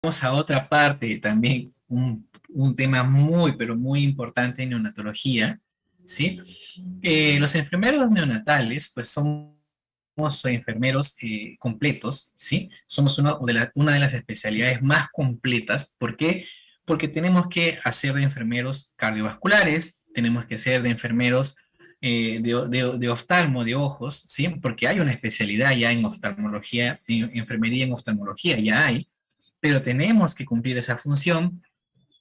Vamos a otra parte también, un tema muy, pero muy importante en neonatología, ¿sí? Los enfermeros neonatales, pues somos enfermeros completos, ¿sí? Somos una de las especialidades más completas. ¿Por qué? Porque tenemos que hacer de enfermeros cardiovasculares, tenemos que hacer de enfermeros de oftalmo, de ojos, ¿sí? Porque hay una especialidad ya en oftalmología, en enfermería en oftalmología, ya hay, pero tenemos que cumplir esa función,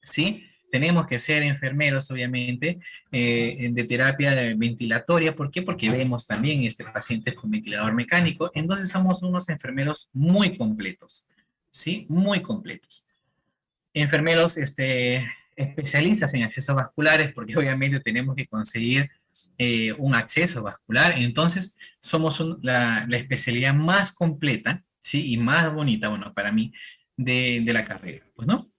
¿sí? Tenemos que ser enfermeros, obviamente, de terapia ventilatoria. ¿Por qué? Porque vemos también pacientes con ventilador mecánico. Entonces somos unos enfermeros muy completos, ¿sí? Muy completos. Enfermeros especialistas en accesos vasculares, porque obviamente tenemos que conseguir un acceso vascular. Entonces somos la especialidad más completa, ¿sí? Y más bonita, bueno, para mí, de la carrera, pues, ¿no?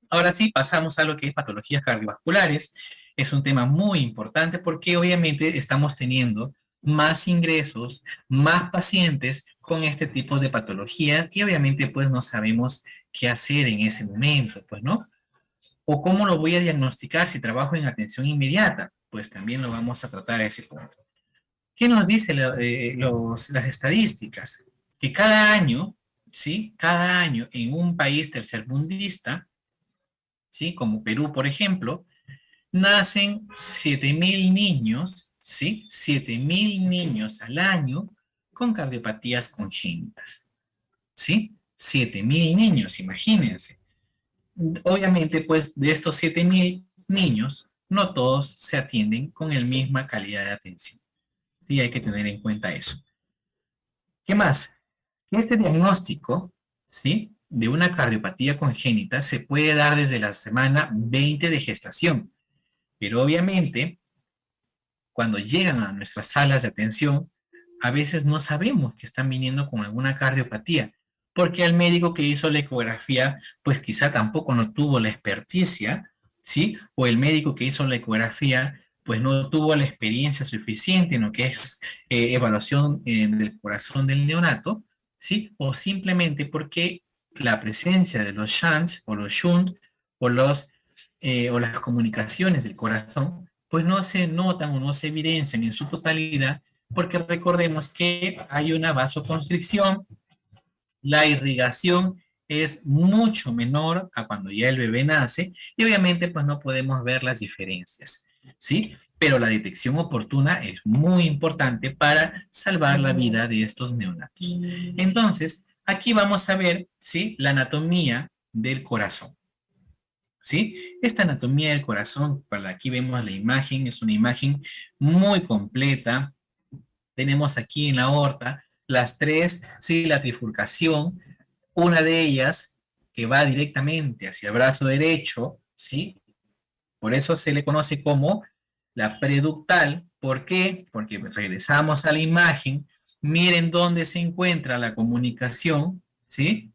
Ahora sí, pasamos a lo que es patologías cardiovasculares. Es un tema muy importante porque obviamente estamos teniendo más ingresos, más pacientes con este tipo de patologías y obviamente pues no sabemos qué hacer en ese momento, pues, ¿no? O cómo lo voy a diagnosticar si trabajo en atención inmediata, pues también lo vamos a tratar a ese punto. ¿Qué nos dice las estadísticas? Que cada año, ¿sí? Cada año en un país tercermundista, ¿sí? Como Perú, por ejemplo, nacen 7.000 niños, ¿sí? 7.000 niños al año con cardiopatías congénitas, ¿sí? 7.000 niños, imagínense. Obviamente, pues de estos 7.000 niños, no todos se atienden con la misma calidad de atención. Y hay que tener en cuenta eso. ¿Qué más? Que este diagnóstico, ¿sí? De una cardiopatía congénita se puede dar desde la semana 20 de gestación, pero obviamente cuando llegan a nuestras salas de atención, a veces no sabemos que están viniendo con alguna cardiopatía, porque el médico que hizo la ecografía, pues quizá tampoco no tuvo la experticia, ¿sí? O el médico que hizo la ecografía, pues no tuvo la experiencia suficiente en lo que es evaluación del corazón del neonato, ¿sí? O simplemente porque la presencia de los shunts o los shunt o o las comunicaciones del corazón pues no se notan o no se evidencian en su totalidad, porque recordemos que hay una vasoconstricción, la irrigación es mucho menor a cuando ya el bebé nace y obviamente pues no podemos ver las diferencias, ¿sí? Pero la detección oportuna es muy importante para salvar la vida de estos neonatos. Entonces, aquí vamos a ver, ¿sí? La anatomía del corazón. ¿Sí? Esta anatomía del corazón, para aquí vemos la imagen, es una imagen muy completa. Tenemos aquí en la aorta las tres, ¿sí? La trifurcación, una de ellas que va directamente hacia el brazo derecho, ¿sí? Por eso se le conoce como la preductal. ¿Por qué? Porque regresamos a la imagen, miren dónde se encuentra la comunicación, ¿sí?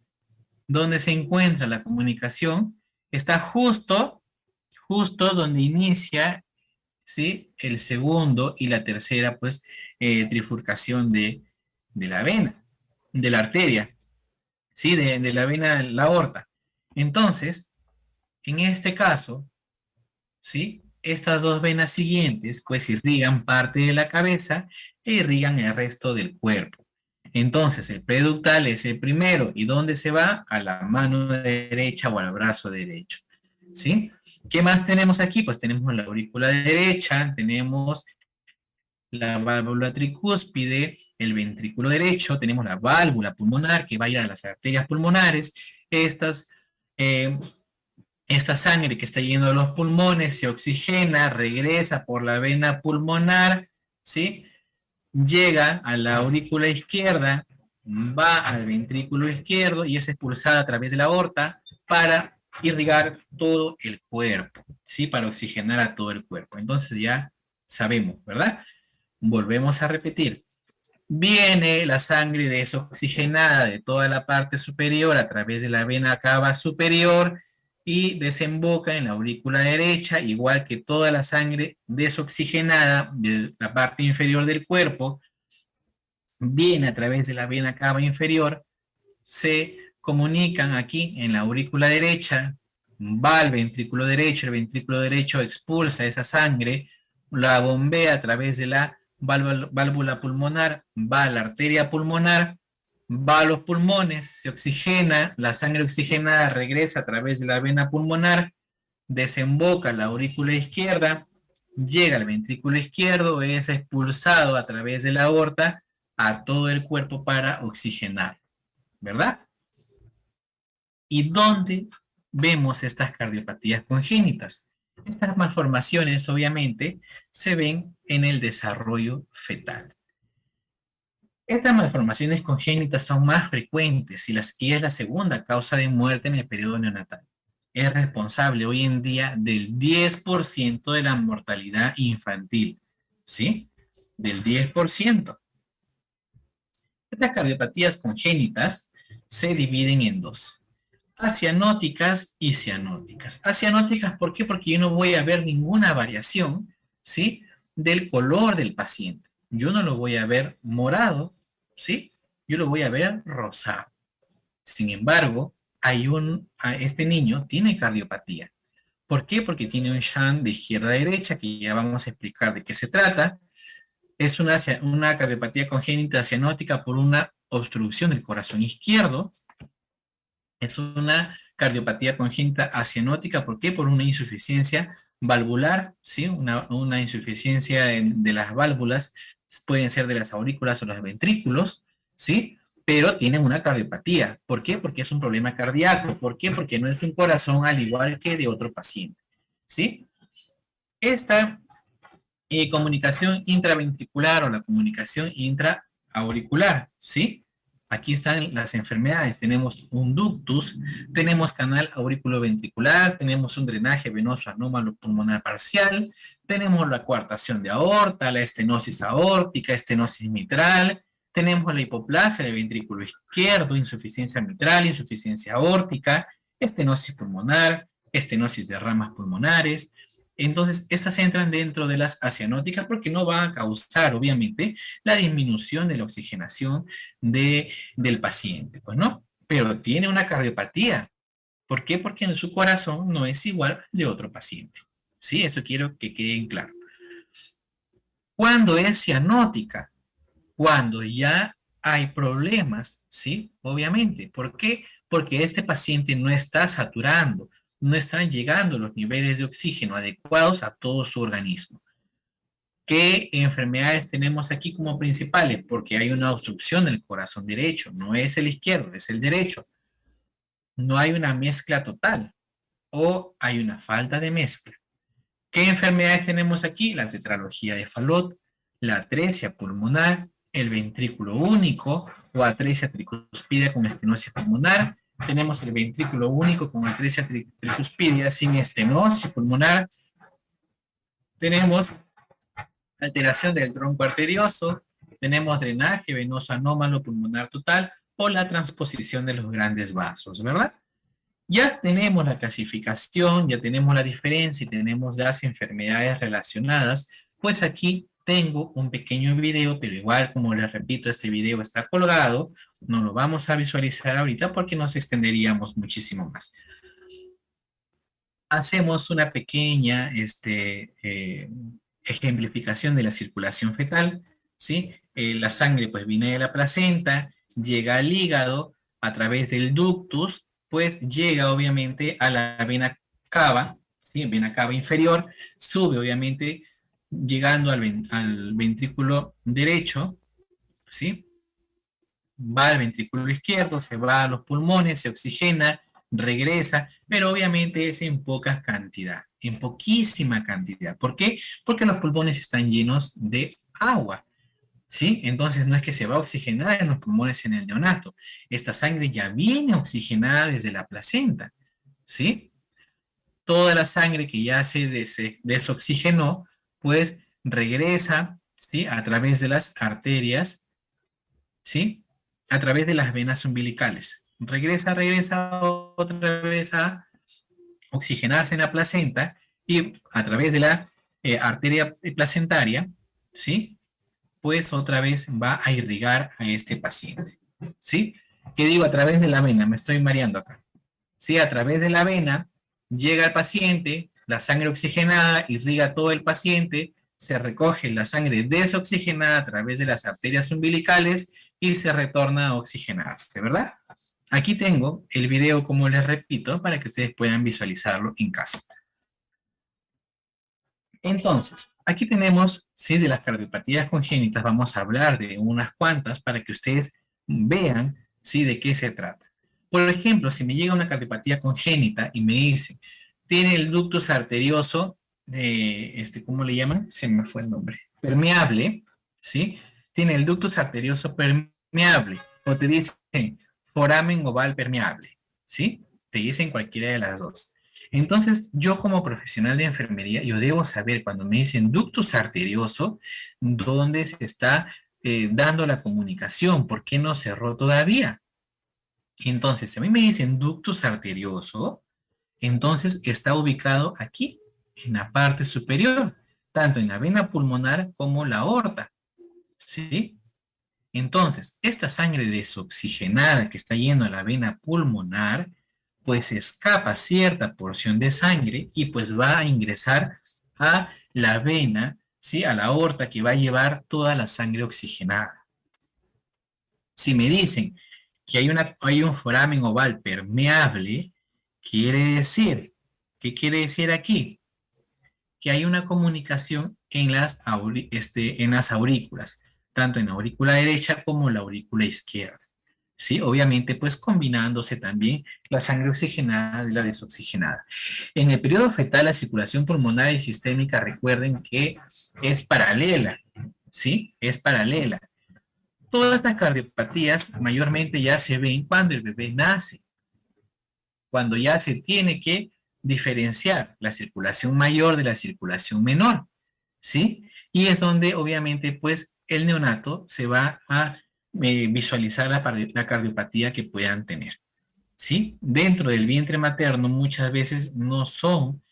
Dónde se encuentra la comunicación, está justo donde inicia, ¿sí? El segundo y la tercera, pues, trifurcación de la vena, de la arteria, ¿sí? De la vena, la aorta. Entonces, en este caso, ¿sí? Estas dos venas siguientes, pues, irrigan parte de la cabeza e irrigan el resto del cuerpo. Entonces, el preductal es el primero. ¿Y dónde se va? A la mano derecha o al brazo derecho. ¿Sí? ¿Qué más tenemos aquí? Pues tenemos la aurícula derecha, tenemos la válvula tricúspide, el ventrículo derecho, tenemos la válvula pulmonar que va a ir a las arterias pulmonares. Estas, eh, esta sangre que está yendo a los pulmones se oxigena, regresa por la vena pulmonar, ¿sí? Llega a la aurícula izquierda, va al ventrículo izquierdo y es expulsada a través de la aorta para irrigar todo el cuerpo, ¿sí? Para oxigenar a todo el cuerpo. Entonces ya sabemos, ¿verdad? Volvemos a repetir. Viene la sangre desoxigenada de toda la parte superior a través de la vena cava superior y desemboca en la aurícula derecha, igual que toda la sangre desoxigenada de la parte inferior del cuerpo, viene a través de la vena cava inferior, se comunican aquí en la aurícula derecha, va al ventrículo derecho, el ventrículo derecho expulsa esa sangre, la bombea a través de la válvula pulmonar, va a la arteria pulmonar, va a los pulmones, se oxigena, la sangre oxigenada regresa a través de la vena pulmonar, desemboca la aurícula izquierda, llega al ventrículo izquierdo, es expulsado a través de la aorta a todo el cuerpo para oxigenar, ¿verdad? ¿Y dónde vemos estas cardiopatías congénitas? Estas malformaciones, obviamente, se ven en el desarrollo fetal. Estas malformaciones congénitas son más frecuentes y es la segunda causa de muerte en el periodo neonatal. Es responsable hoy en día del 10% de la mortalidad infantil, ¿sí? Del 10%. Estas cardiopatías congénitas se dividen en dos: acianóticas y cianóticas. Acianóticas, ¿por qué? Porque yo no voy a ver ninguna variación, ¿sí? Del color del paciente. Yo no lo voy a ver morado, ¿sí? Yo lo voy a ver rosado. Sin embargo, este niño tiene cardiopatía. ¿Por qué? Porque tiene un shunt de izquierda a derecha, que ya vamos a explicar de qué se trata. Es una cardiopatía congénita cianótica por una obstrucción del corazón izquierdo. Es una cardiopatía congénita acianótica. ¿Por qué? Por una insuficiencia valvular, ¿sí? Una insuficiencia de las válvulas, pueden ser de las aurículas o los ventrículos, ¿sí? Pero tienen una cardiopatía. ¿Por qué? Porque es un problema cardíaco. ¿Por qué? Porque no es un corazón al igual que de otro paciente, ¿sí? Esta comunicación intraventricular o la comunicación intraauricular, ¿sí? Aquí están las enfermedades. Tenemos un ductus, tenemos canal auriculoventricular, tenemos un drenaje venoso anómalo pulmonar parcial, tenemos la coartación de aorta, la estenosis aórtica, estenosis mitral, tenemos la hipoplasia del ventrículo izquierdo, insuficiencia mitral, insuficiencia aórtica, estenosis pulmonar, estenosis de ramas pulmonares. Entonces, estas entran dentro de las acianóticas porque no van a causar, obviamente, la disminución de la oxigenación del paciente, pues no, pero tiene una cardiopatía. ¿Por qué? Porque en su corazón no es igual al de otro paciente. Sí, eso quiero que quede claro. ¿Cuándo es cianótica? Cuando ya hay problemas, ¿sí? Obviamente. ¿Por qué? Porque este paciente no está saturando, no están llegando los niveles de oxígeno adecuados a todo su organismo. ¿Qué enfermedades tenemos aquí como principales? Porque hay una obstrucción del corazón derecho, no es el izquierdo, es el derecho. No hay una mezcla total o hay una falta de mezcla. ¿Qué enfermedades tenemos aquí? La tetralogía de Fallot, la atresia pulmonar, el ventrículo único o atresia tricuspidea con estenosis pulmonar. Tenemos el ventrículo único con atresia tricuspidea sin estenosis pulmonar. Tenemos alteración del tronco arterioso. Tenemos drenaje venoso anómalo pulmonar total o la transposición de los grandes vasos, ¿verdad? Ya tenemos la clasificación, ya tenemos la diferencia y tenemos las enfermedades relacionadas, pues aquí tengo un pequeño video, pero igual, como les repito, este video está colgado, no lo vamos a visualizar ahorita porque nos extenderíamos muchísimo más. Hacemos una pequeña ejemplificación de la circulación fetal, ¿sí? La sangre pues viene de la placenta, llega al hígado a través del ductus, pues llega obviamente a la vena cava, ¿sí? Vena cava inferior, sube obviamente llegando al ventrículo derecho, ¿sí? Va al ventrículo izquierdo, se va a los pulmones, se oxigena, regresa, pero obviamente es en poca cantidad, en poquísima cantidad. ¿Por qué? Porque los pulmones están llenos de agua, ¿sí? Entonces no es que se va a oxigenar en los pulmones en el neonato. Esta sangre ya viene oxigenada desde la placenta, ¿sí? Toda la sangre que ya se desoxigenó, pues regresa, ¿sí? A través de las arterias, ¿sí? A través de las venas umbilicales. Regresa otra vez a oxigenarse en la placenta y a través de la arteria placentaria, ¿sí? Pues otra vez va a irrigar a este paciente, ¿sí? ¿Qué digo? A través de la vena, me estoy mareando acá. Sí, a través de la vena llega al paciente, la sangre oxigenada irriga todo el paciente, se recoge la sangre desoxigenada a través de las arterias umbilicales y se retorna a oxigenarse, ¿verdad? Aquí tengo el video, como les repito, para que ustedes puedan visualizarlo en casa. Entonces, aquí tenemos, sí, de las cardiopatías congénitas, vamos a hablar de unas cuantas para que ustedes vean, sí, de qué se trata. Por ejemplo, si me llega una cardiopatía congénita y me dice, tiene el ductus arterioso, ¿cómo le llaman? Se me fue el nombre. Permeable, ¿sí? Tiene el ductus arterioso permeable, o te dicen foramen oval permeable, ¿sí? Te dicen cualquiera de las dos. Entonces, yo como profesional de enfermería, yo debo saber cuando me dicen ductus arterioso, dónde se está dando la comunicación, por qué no cerró todavía. Entonces, si a mí me dicen ductus arterioso, entonces está ubicado aquí, en la parte superior, tanto en la vena pulmonar como la aorta, ¿sí? Entonces, esta sangre desoxigenada que está yendo a la vena pulmonar, pues escapa cierta porción de sangre y pues va a ingresar a la vena, ¿sí? A la aorta que va a llevar toda la sangre oxigenada. Si me dicen que hay un foramen oval permeable, quiere decir, ¿qué quiere decir aquí? Que hay una comunicación en las aurículas, tanto en la aurícula derecha como la aurícula izquierda. ¿Sí? Obviamente, pues combinándose también la sangre oxigenada y la desoxigenada. En el periodo fetal, la circulación pulmonar y sistémica, recuerden que es paralela, ¿sí? Es paralela. Todas estas cardiopatías mayormente ya se ven cuando el bebé nace, cuando ya se tiene que diferenciar la circulación mayor de la circulación menor, ¿sí? Y es donde obviamente pues el neonato se va a visualizar la cardiopatía que puedan tener, ¿sí? Dentro del vientre materno muchas veces no son,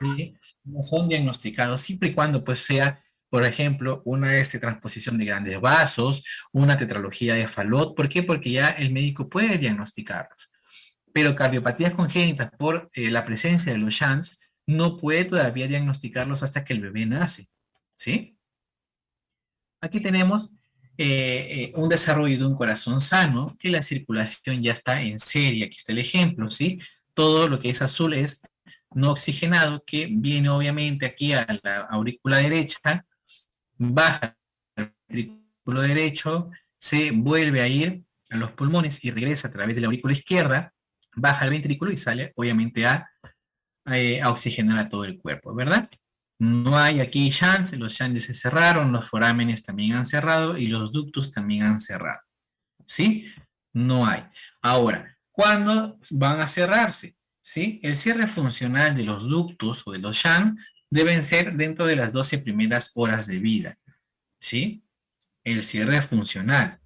¿sí? No son diagnosticados, siempre y cuando pues sea, por ejemplo, una transposición de grandes vasos, una tetralogía de Fallot. ¿Por qué? Porque ya el médico puede diagnosticarlos. Pero cardiopatías congénitas por la presencia de los shunts no puede todavía diagnosticarlos hasta que el bebé nace, ¿sí? Aquí tenemos un desarrollo de un corazón sano, que la circulación ya está en serie. Aquí está el ejemplo, ¿sí? Todo lo que es azul es no oxigenado, que viene obviamente aquí a la aurícula derecha, baja al ventrículo derecho, se vuelve a ir a los pulmones y regresa a través de la aurícula izquierda, baja al ventrículo y sale obviamente a oxigenar a todo el cuerpo, ¿verdad? No hay aquí shunts, los shunts se cerraron, los forámenes también han cerrado y los ductos también han cerrado, ¿sí? No hay. Ahora, ¿cuándo van a cerrarse? ¿Sí? El cierre funcional de los ductos o de los shunts deben ser dentro de las 12 primeras horas de vida, ¿sí? El cierre funcional.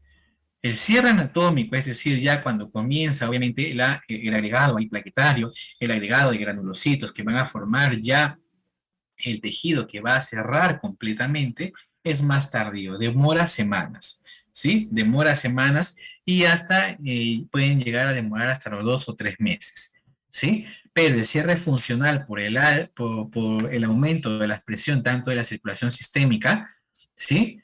El cierre anatómico, es decir, ya cuando comienza obviamente el agregado ahí plaquetario, el agregado de granulocitos que van a formar ya el tejido que va a cerrar completamente, es más tardío, demora semanas, ¿sí? Demora semanas y hasta pueden llegar a demorar hasta los 2 o 3 meses, ¿sí? Pero el cierre funcional por el aumento de la presión tanto de la circulación sistémica, ¿sí?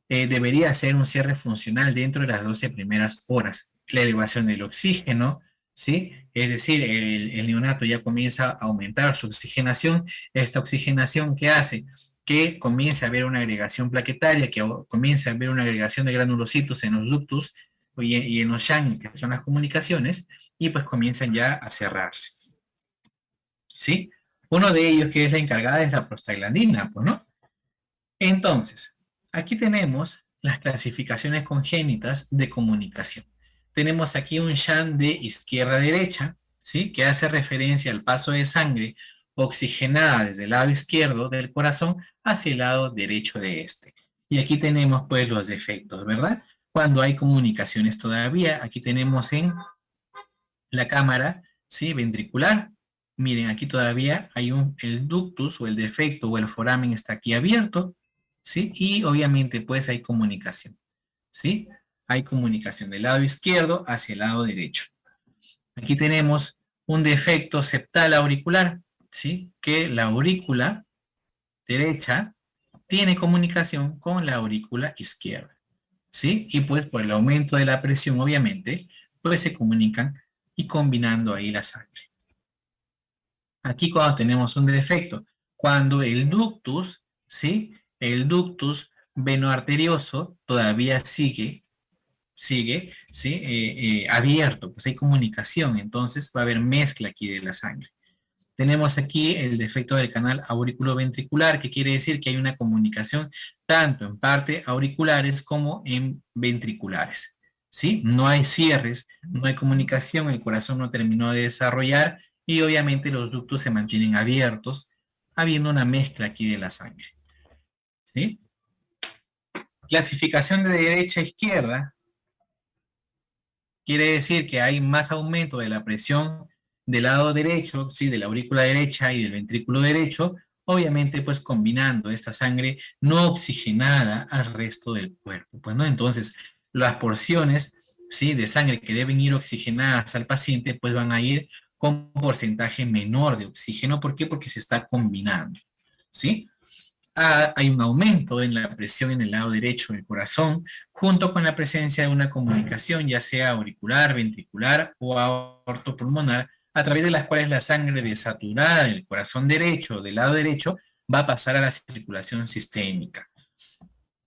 Debería ser un cierre funcional dentro de las 12 primeras horas. La elevación del oxígeno, ¿sí? Es decir, el neonato ya comienza a aumentar su oxigenación. Esta oxigenación, ¿qué hace? Que comience a haber una agregación plaquetaria, que comience a haber una agregación de granulocitos en los ductus y en los shunts, que son las comunicaciones, y pues comienzan ya a cerrarse, ¿sí? Uno de ellos que es la encargada es la prostaglandina, pues, ¿no? Entonces, aquí tenemos las clasificaciones congénitas de comunicación. Tenemos aquí un shunt de izquierda a derecha, ¿sí? Que hace referencia al paso de sangre oxigenada desde el lado izquierdo del corazón hacia el lado derecho de este. Y aquí tenemos pues los defectos, ¿verdad? Cuando hay comunicaciones todavía, aquí tenemos en la cámara, ¿sí? Ventricular. Miren, aquí todavía hay el ductus o el defecto o el foramen está aquí abierto, ¿sí? Y obviamente pues hay comunicación, ¿sí? hay comunicación del lado izquierdo hacia el lado derecho. Aquí tenemos un defecto septal auricular, ¿sí? Que la aurícula derecha tiene comunicación con la aurícula izquierda, ¿sí? Y pues por el aumento de la presión, obviamente, pues se comunican y combinando ahí la sangre. Aquí cuando tenemos un defecto, cuando el ductus, ¿sí? El ductus venoarterioso todavía ¿sí? Abierto, pues hay comunicación, entonces va a haber mezcla aquí de la sangre. Tenemos aquí el defecto del canal auriculoventricular, que quiere decir que hay una comunicación tanto en parte auriculares como en ventriculares, ¿sí? No hay cierres, no hay comunicación, el corazón no terminó de desarrollar y obviamente los ductos se mantienen abiertos, habiendo una mezcla aquí de la sangre, ¿sí? Clasificación de derecha a izquierda quiere decir que hay más aumento de la presión del lado derecho, sí, de la aurícula derecha y del ventrículo derecho, obviamente pues combinando esta sangre no oxigenada al resto del cuerpo, pues, ¿no? Entonces, las porciones, sí, de sangre que deben ir oxigenadas al paciente, pues van a ir con un porcentaje menor de oxígeno. ¿Por qué? Porque se está combinando, ¿sí? Hay un aumento en la presión en el lado derecho del corazón, junto con la presencia de una comunicación, ya sea auricular, ventricular o aortopulmonar, a través de las cuales la sangre desaturada del corazón derecho, del lado derecho, va a pasar a la circulación sistémica.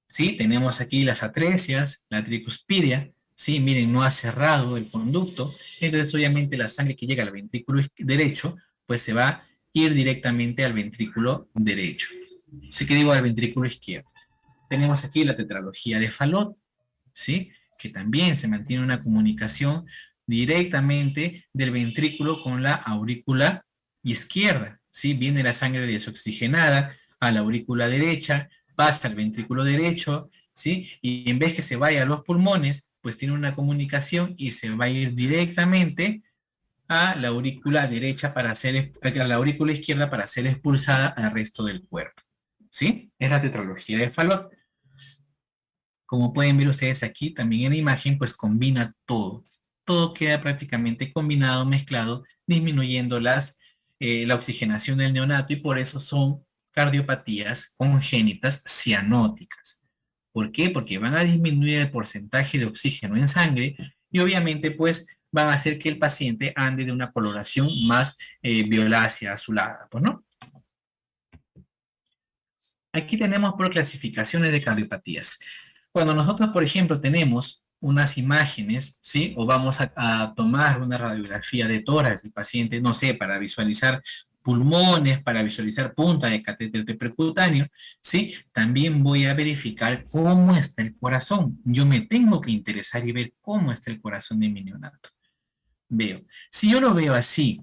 ¿Sí? Tenemos aquí las atresias, la tricuspidia, ¿sí? Miren, no ha cerrado el conducto, entonces obviamente la sangre que llega al ventrículo derecho, pues se va a ir directamente al ventrículo derecho. Sí, que digo al ventrículo izquierdo. Tenemos aquí la tetralogía de Fallot, ¿sí? Que también se mantiene una comunicación directamente del ventrículo con la aurícula izquierda, ¿sí? Viene la sangre desoxigenada a la aurícula derecha, pasa al ventrículo derecho, ¿sí? Y en vez que se vaya a los pulmones, pues tiene una comunicación y se va a ir directamente a la aurícula derecha para ser, a la aurícula izquierda para ser expulsada al resto del cuerpo. ¿Sí? Es la tetralogía de Fallot. Como pueden ver ustedes aquí, también en la imagen, pues combina todo. Todo queda prácticamente combinado, mezclado, disminuyendo la oxigenación del neonato y por eso son cardiopatías congénitas cianóticas. ¿Por qué? Porque van a disminuir el porcentaje de oxígeno en sangre y obviamente pues van a hacer que el paciente ande de una coloración más violácea, azulada, pues, ¿no? Aquí tenemos por clasificaciones de cardiopatías. Cuando nosotros, por ejemplo, tenemos unas imágenes, ¿sí? O vamos a tomar una radiografía de tórax del paciente, no sé, para visualizar pulmones, para visualizar punta de catéter percutáneo, ¿sí? También voy a verificar cómo está el corazón. Yo me tengo que interesar y ver cómo está el corazón de mi neonato. Veo. Si yo lo veo así,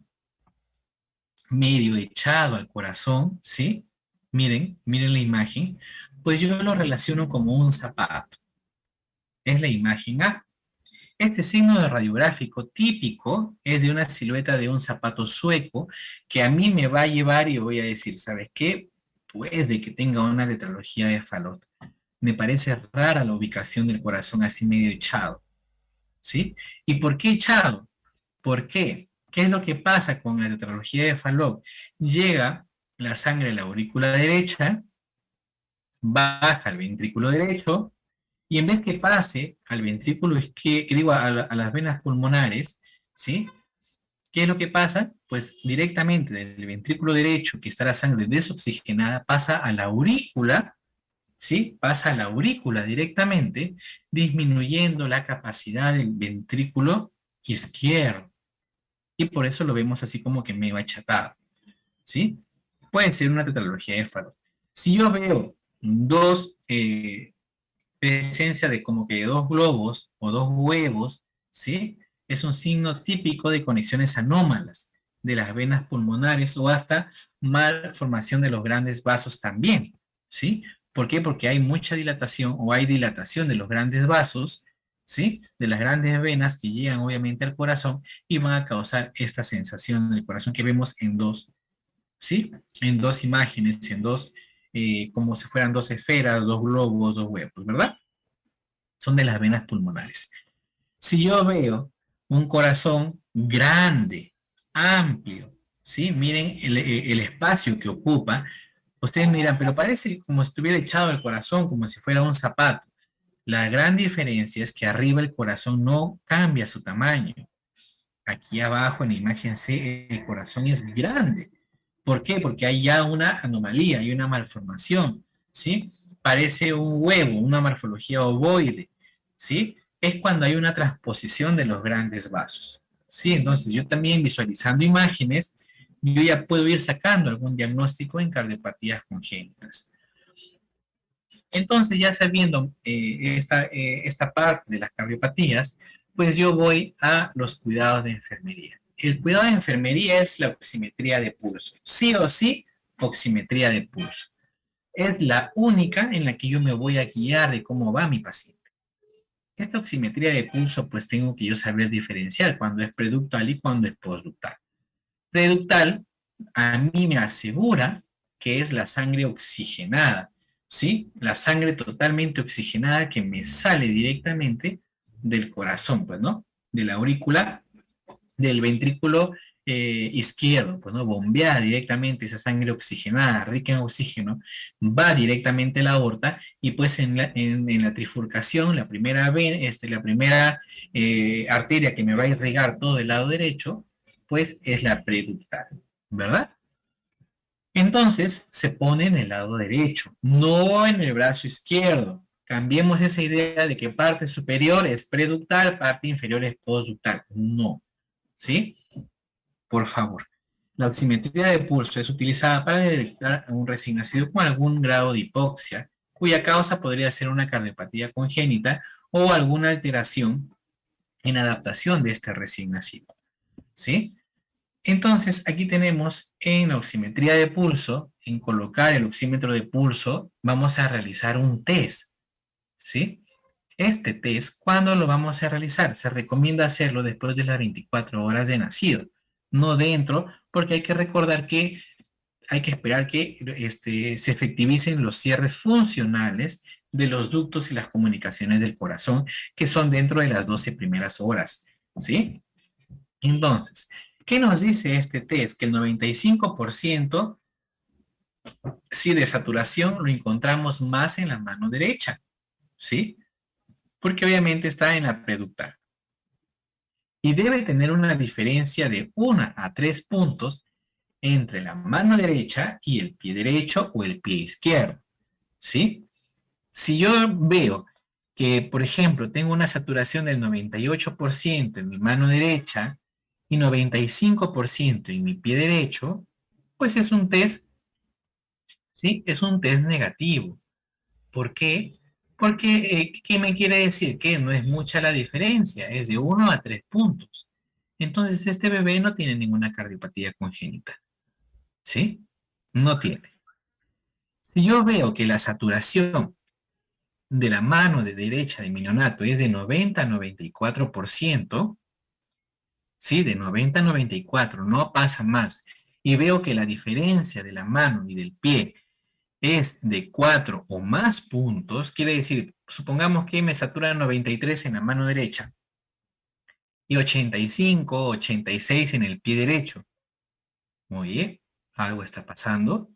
medio echado al corazón, ¿sí? Miren la imagen, pues yo lo relaciono como un zapato. Es la imagen A. Este signo de radiográfico típico es de una silueta de un zapato sueco que a mí me va a llevar y voy a decir, ¿sabes qué? Puede que tenga una tetralogía de Fallot. Me parece rara la ubicación del corazón así medio echado, ¿sí? ¿Y por qué echado? ¿Por qué? ¿Qué es lo que pasa con la tetralogía de Fallot? Llega la sangre a la aurícula derecha, baja al ventrículo derecho, y en vez que pase al ventrículo izquierdo, que digo, a las venas pulmonares, ¿sí? ¿Qué es lo que pasa? Pues directamente del ventrículo derecho, que está la sangre desoxigenada, pasa a la aurícula, ¿sí? Pasa a la aurícula directamente, disminuyendo la capacidad del ventrículo izquierdo. Y por eso lo vemos así como que medio achatado, ¿sí? Puede ser una tetralogía de Fallot. Si yo veo dos presencia de como que dos globos o dos huevos, ¿sí? Es un signo típico de conexiones anómalas de las venas pulmonares o hasta malformación de los grandes vasos también, ¿sí? ¿Por qué? Porque hay mucha dilatación o hay dilatación de los grandes vasos, ¿sí? De las grandes venas que llegan obviamente al corazón y van a causar esta sensación del corazón que vemos en dos, ¿sí? En dos imágenes, en dos, como si fueran dos esferas, dos globos, dos huevos, ¿verdad? son de las venas pulmonares. Si yo veo un corazón grande, amplio, ¿sí? Miren el espacio que ocupa. Ustedes miran, pero parece como si estuviera echado el corazón, como si fuera un zapato. La gran diferencia es que arriba el corazón no cambia su tamaño. Aquí abajo en la imagen C el corazón es grande. ¿Por qué? Porque hay ya una anomalía, hay una malformación, ¿sí? Parece un huevo, una morfología ovoide, ¿sí? Es cuando hay una transposición de los grandes vasos, ¿sí? Entonces yo también visualizando imágenes, yo ya puedo ir sacando algún diagnóstico en cardiopatías congénitas. Entonces, ya sabiendo esta parte de las cardiopatías, pues yo voy a los cuidados de enfermería. El cuidado de enfermería es la oximetría de pulso. Sí o sí, oximetría de pulso. Es la única en la que yo me voy a guiar de cómo va mi paciente. Esta oximetría de pulso, pues tengo que yo saber diferenciar cuando es preductal y cuando es postductal. Preductal a mí me asegura que es la sangre oxigenada, ¿sí? La sangre totalmente oxigenada que me sale directamente del corazón, pues, ¿no? De la aurícula, del ventrículo izquierdo, pues, ¿no? Bombea directamente esa sangre oxigenada, rica en oxígeno, va directamente a la aorta y pues en la trifurcación, la primera arteria que me va a irrigar todo el lado derecho, pues es la preductal, ¿verdad? Entonces se pone en el lado derecho, no en el brazo izquierdo. Cambiemos esa idea de que parte superior es preductal, parte inferior es postductal. No, ¿sí? Por favor. La oximetría de pulso es utilizada para detectar a un recién nacido con algún grado de hipoxia, cuya causa podría ser una cardiopatía congénita o alguna alteración en adaptación de este recién nacido, ¿sí? Entonces, aquí tenemos en la oximetría de pulso, en colocar el oxímetro de pulso, vamos a realizar un test, ¿sí? Este test, ¿cuándo lo vamos a realizar? Se recomienda hacerlo después de las 24 horas de nacido, no dentro, porque hay que recordar que hay que esperar que se efectivicen los cierres funcionales de los ductos y las comunicaciones del corazón, que son dentro de las 12 primeras horas, ¿sí? Entonces, ¿qué nos dice este test? Que el 95% sí, de saturación lo encontramos más en la mano derecha, ¿sí? Porque obviamente está en la preductal. Y debe tener una diferencia de 1 a 3 puntos entre la mano derecha y el pie derecho o el pie izquierdo, ¿sí? Si yo veo que, por ejemplo, tengo una saturación del 98% en mi mano derecha y 95% en mi pie derecho, pues es un test, ¿sí? Es un test negativo. ¿Por qué? Porque, ¿qué me quiere decir? Que no es mucha la diferencia, es de 1 a 3 puntos. Entonces, este bebé no tiene ninguna cardiopatía congénita, ¿sí? No tiene. Si yo veo que la saturación de la mano de derecha de mi neonato es de 90 a 94%, sí, de 90 a 94, no pasa más, y veo que la diferencia de la mano y del pie es de 4 o más puntos, quiere decir, supongamos que me satura 93 en la mano derecha y 85, 86 en el pie derecho. Oye, algo está pasando,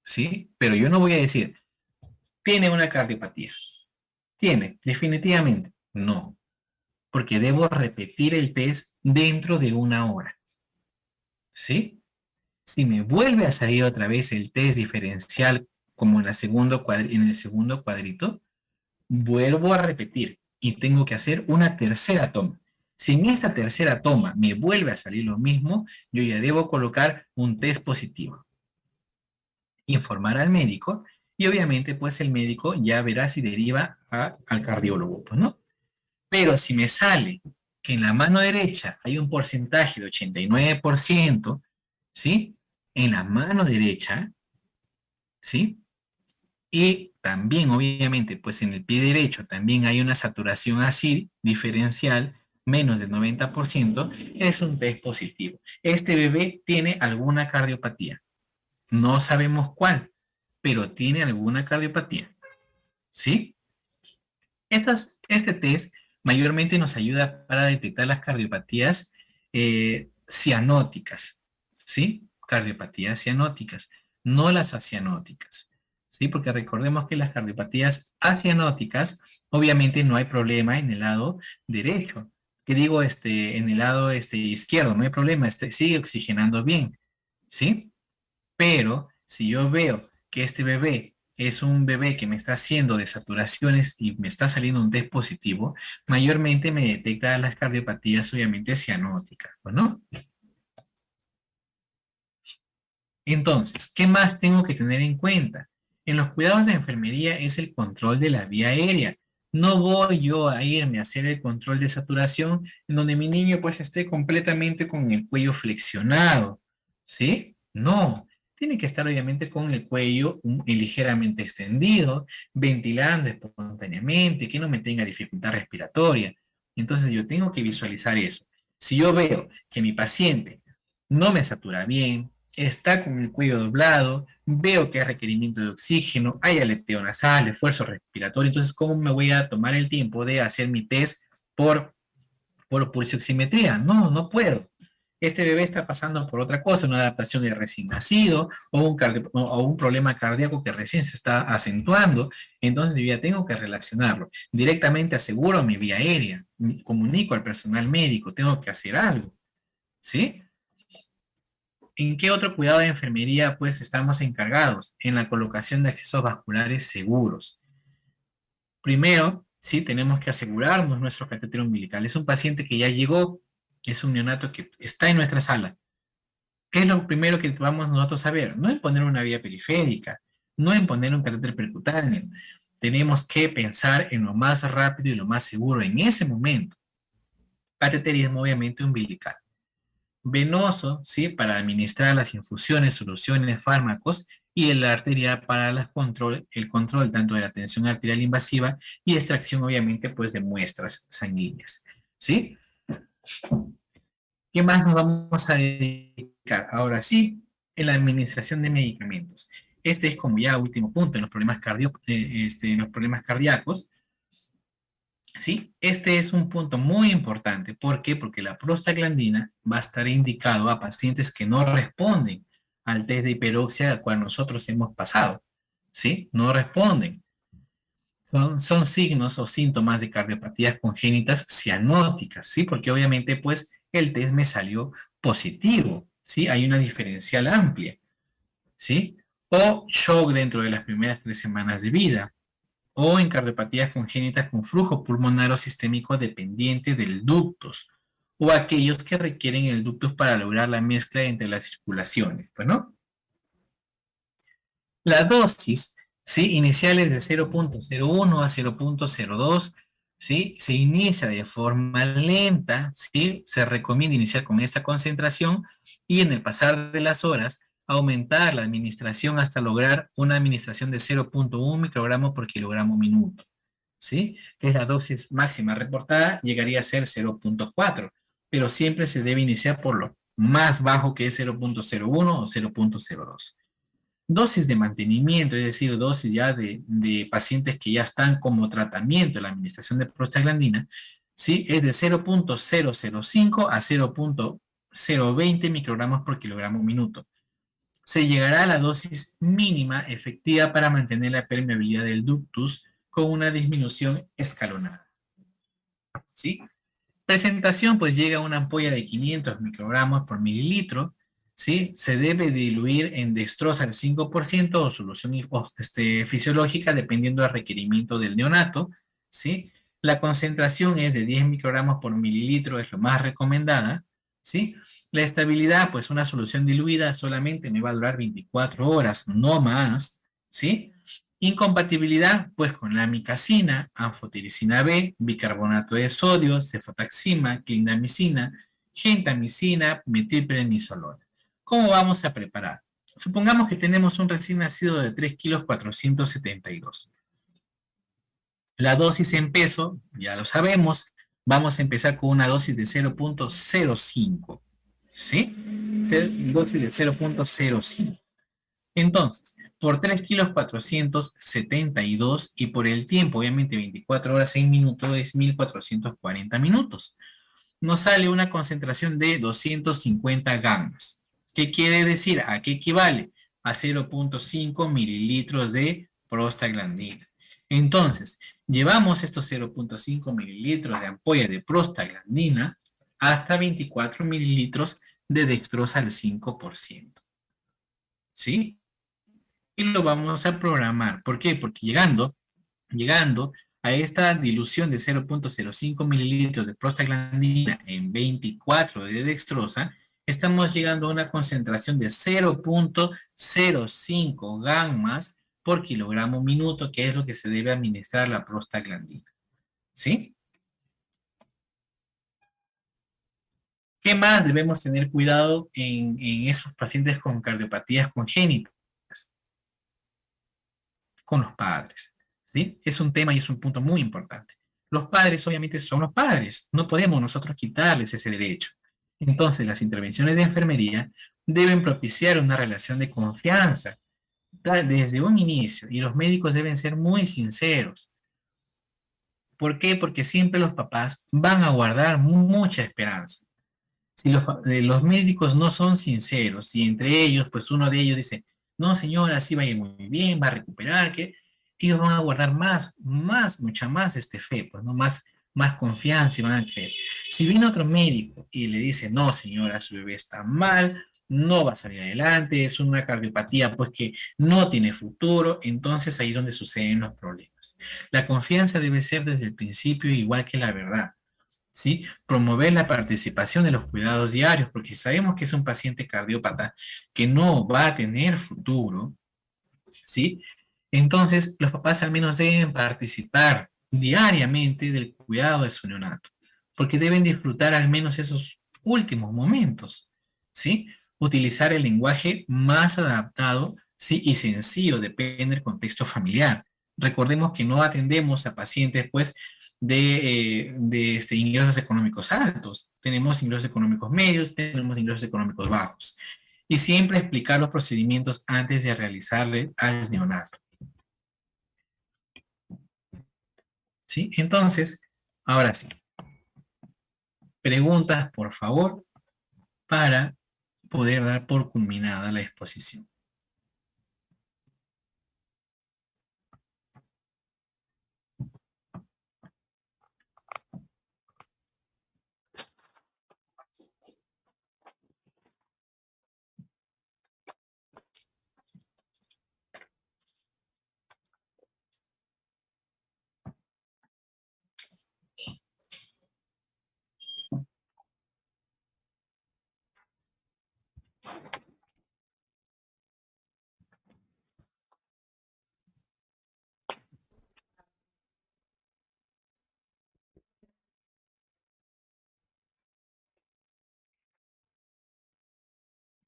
¿sí? Pero yo no voy a decir, tiene una cardiopatía. Tiene, definitivamente. No, porque debo repetir el test dentro de 1 hora, ¿sí? Si me vuelve a salir otra vez el test diferencial como en en el segundo cuadrito, vuelvo a repetir y tengo que hacer una tercera toma. Si en esta tercera toma me vuelve a salir lo mismo, yo ya debo colocar un test positivo, informar al médico y obviamente pues el médico ya verá si deriva al cardiólogo, pues, ¿no? Pero si me sale que en la mano derecha hay un porcentaje de 89%, ¿sí? En la mano derecha, ¿sí? Y también, obviamente, pues en el pie derecho también hay una saturación así, diferencial, menos del 90%, es un test positivo. Este bebé tiene alguna cardiopatía. No sabemos cuál, pero tiene alguna cardiopatía. ¿Sí? Este test mayormente nos ayuda para detectar las cardiopatías cianóticas, ¿sí? Cardiopatías cianóticas, no las acianóticas, ¿sí? Porque recordemos que las cardiopatías acianóticas, obviamente no hay problema en el lado derecho. Que digo, en el lado izquierdo, no hay problema, sigue oxigenando bien, ¿sí? Pero si yo veo que este bebé es un bebé que me está haciendo desaturaciones y me está saliendo un test positivo, mayormente me detecta las cardiopatías obviamente cianóticas, ¿no? Entonces, ¿qué más tengo que tener en cuenta? En los cuidados de enfermería es el control de la vía aérea. No voy yo a irme a hacer el control de saturación en donde mi niño pues esté completamente con el cuello flexionado, ¿sí? No, tiene que estar obviamente con el cuello ligeramente extendido, ventilando espontáneamente, que no me tenga dificultad respiratoria. Entonces yo tengo que visualizar eso. Si yo veo que mi paciente no me satura bien, está con el cuello doblado, veo que hay requerimiento de oxígeno, hay aleteo nasal, esfuerzo respiratorio, entonces, ¿cómo me voy a tomar el tiempo de hacer mi test por, por pulsioximetría? No, no puedo. Este bebé está pasando por otra cosa, una adaptación de recién nacido o un problema cardíaco que recién se está acentuando, entonces yo ya tengo que relacionarlo. Directamente aseguro mi vía aérea, comunico al personal médico, tengo que hacer algo, ¿sí? ¿En qué otro cuidado de enfermería pues estamos encargados? En la colocación de accesos vasculares seguros. Primero, sí, tenemos que asegurarnos nuestro catéter umbilical. Es un paciente que ya llegó, es un neonato que está en nuestra sala. ¿Qué es lo primero que vamos nosotros a ver? No en poner una vía periférica, no en poner un catéter percutáneo. Tenemos que pensar en lo más rápido y lo más seguro en ese momento. Cateterismo obviamente umbilical. Venoso, ¿sí? Para administrar las infusiones, soluciones, fármacos, y el arterial para el control tanto de la tensión arterial invasiva y extracción, obviamente, pues de muestras sanguíneas, ¿sí? ¿Qué más nos vamos a dedicar? Ahora sí, en la administración de medicamentos. Este es como ya último punto en los problemas, en los problemas cardíacos. ¿Sí? Este es un punto muy importante. ¿Por qué? Porque la prostaglandina va a estar indicado a pacientes que no responden al test de hiperoxia al cual nosotros hemos pasado. ¿Sí? No responden. Son signos o síntomas de cardiopatías congénitas cianóticas, ¿sí? Porque obviamente, pues, el test me salió positivo, ¿sí? Hay una diferencial amplia, ¿sí? O shock dentro de las primeras 3 semanas de vida, o en cardiopatías congénitas con flujo pulmonar o sistémico dependiente del ductus, o aquellos que requieren el ductus para lograr la mezcla entre las circulaciones. Bueno, la dosis, ¿sí? Iniciales de 0.01 a 0.02, ¿sí? Se inicia de forma lenta, ¿sí? Se recomienda iniciar con esta concentración y en el pasar de las horas aumentar la administración hasta lograr una administración de 0.1 microgramos por kilogramo minuto, ¿sí? Que es la dosis máxima reportada, llegaría a ser 0.4, pero siempre se debe iniciar por lo más bajo, que es 0.01 o 0.02. Dosis de mantenimiento, es decir, dosis ya de pacientes que ya están como tratamiento de la administración de prostaglandina, ¿sí? Es de 0.005 a 0.020 microgramos por kilogramo minuto. Se llegará a la dosis mínima efectiva para mantener la permeabilidad del ductus con una disminución escalonada, ¿sí? Presentación, pues llega una ampolla de 500 microgramos por mililitro, ¿sí? Se debe diluir en dextrosa al 5% o solución fisiológica dependiendo del requerimiento del neonato, ¿sí? La concentración es de 10 microgramos por mililitro, es lo más recomendada, ¿sí? La estabilidad, pues una solución diluida solamente me va a durar 24 horas, no más, ¿sí? Incompatibilidad, pues con la amicacina, anfotericina B, bicarbonato de sodio, cefotaxima, clindamicina, gentamicina, metilprednisolona. ¿Cómo vamos a preparar? Supongamos que tenemos un recién nacido de 3 kilos 472. La dosis en peso, ya lo sabemos, vamos a empezar con una dosis de 0.05, ¿sí? Dosis de 0.05. Entonces, por 3 kilos 472 y por el tiempo, obviamente 24 horas 6 minutos es 1440 minutos. Nos sale una concentración de 250 gammas. ¿Qué quiere decir? ¿A qué equivale? A 0.5 mililitros de prostaglandina. Entonces, llevamos estos 0.5 mililitros de ampolla de prostaglandina hasta 24 mililitros de dextrosa al 5%. ¿Sí? Y lo vamos a programar. ¿Por qué? Porque llegando a esta dilución de 0.05 mililitros de prostaglandina en 24 de dextrosa, estamos llegando a una concentración de 0.05 gammas por kilogramo minuto, que es lo que se debe administrar la prostaglandina. ¿Sí? ¿Qué más debemos tener cuidado en esos pacientes con cardiopatías congénitas? Con los padres. ¿Sí? Es un tema y es un punto muy importante. Los padres obviamente son los padres, no podemos nosotros quitarles ese derecho. Entonces las intervenciones de enfermería deben propiciar una relación de confianza desde un inicio y los médicos deben ser muy sinceros. ¿Por qué? Porque siempre los papás van a guardar mucha esperanza. Si los médicos no son sinceros y entre ellos, pues uno de ellos dice, no señora, sí va a ir muy bien, va a recuperar, que ellos van a guardar mucha más fe, pues no más confianza y van a creer. Si viene otro médico y le dice, no señora, su bebé está mal, no va a salir adelante, es una cardiopatía pues que no tiene futuro, entonces ahí es donde suceden los problemas. La confianza debe ser desde el principio igual que la verdad. ¿Sí? Promover la participación de los cuidados diarios, porque si sabemos que es un paciente cardiópata que no va a tener futuro, ¿sí? Entonces, los papás al menos deben participar diariamente del cuidado de su neonato, porque deben disfrutar al menos esos últimos momentos, ¿sí? Utilizar el lenguaje más adaptado, ¿sí? Y sencillo, depende del contexto familiar. Recordemos que no atendemos a pacientes, pues, de ingresos económicos altos. Tenemos ingresos económicos medios, tenemos ingresos económicos bajos. Y siempre explicar los procedimientos antes de realizarle al neonato. ¿Sí? Entonces, ahora sí, preguntas, por favor, para poder dar por culminada la exposición.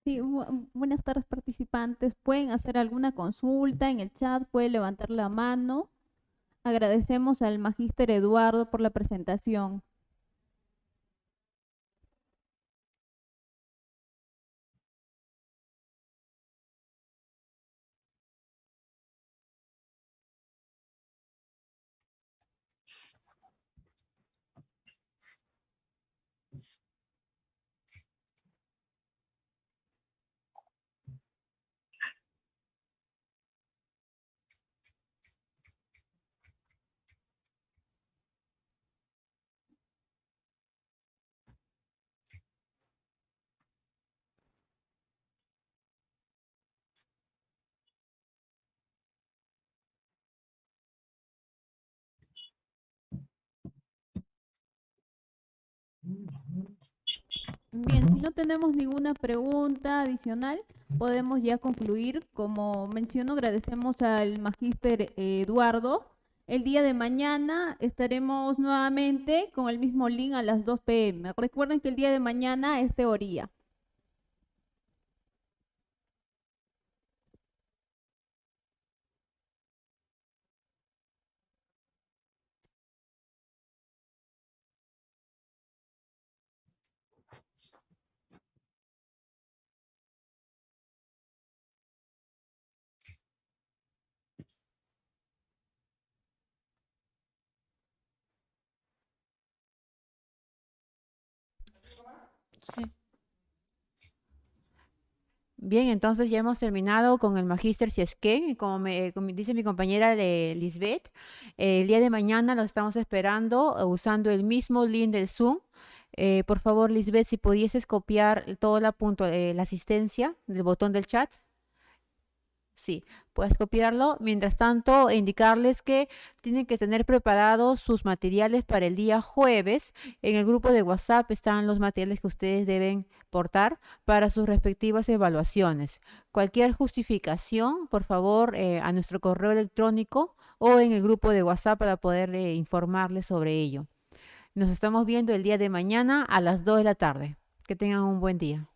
Sí, buenas tardes participantes. Pueden hacer alguna consulta en el chat, pueden levantar la mano. Agradecemos al magíster Eduardo por la presentación. Bien, si no tenemos ninguna pregunta adicional, podemos ya concluir. Como menciono, agradecemos al magíster Eduardo. El día de mañana estaremos nuevamente con el mismo link a las 2 p.m. Recuerden que el día de mañana es teoría. Sí. Bien, entonces ya hemos terminado con el Magíster si es que, como dice mi compañera de Lisbeth, el día de mañana lo estamos esperando usando el mismo link del Zoom. Por favor, Lisbeth, si pudieses copiar toda la asistencia del botón del chat. Sí, puedes copiarlo. Mientras tanto, indicarles que tienen que tener preparados sus materiales para el día jueves. En el grupo de WhatsApp están los materiales que ustedes deben portar para sus respectivas evaluaciones. Cualquier justificación, por favor, a nuestro correo electrónico o en el grupo de WhatsApp para poder informarles sobre ello. Nos estamos viendo el día de mañana a las 2 de la tarde. Que tengan un buen día.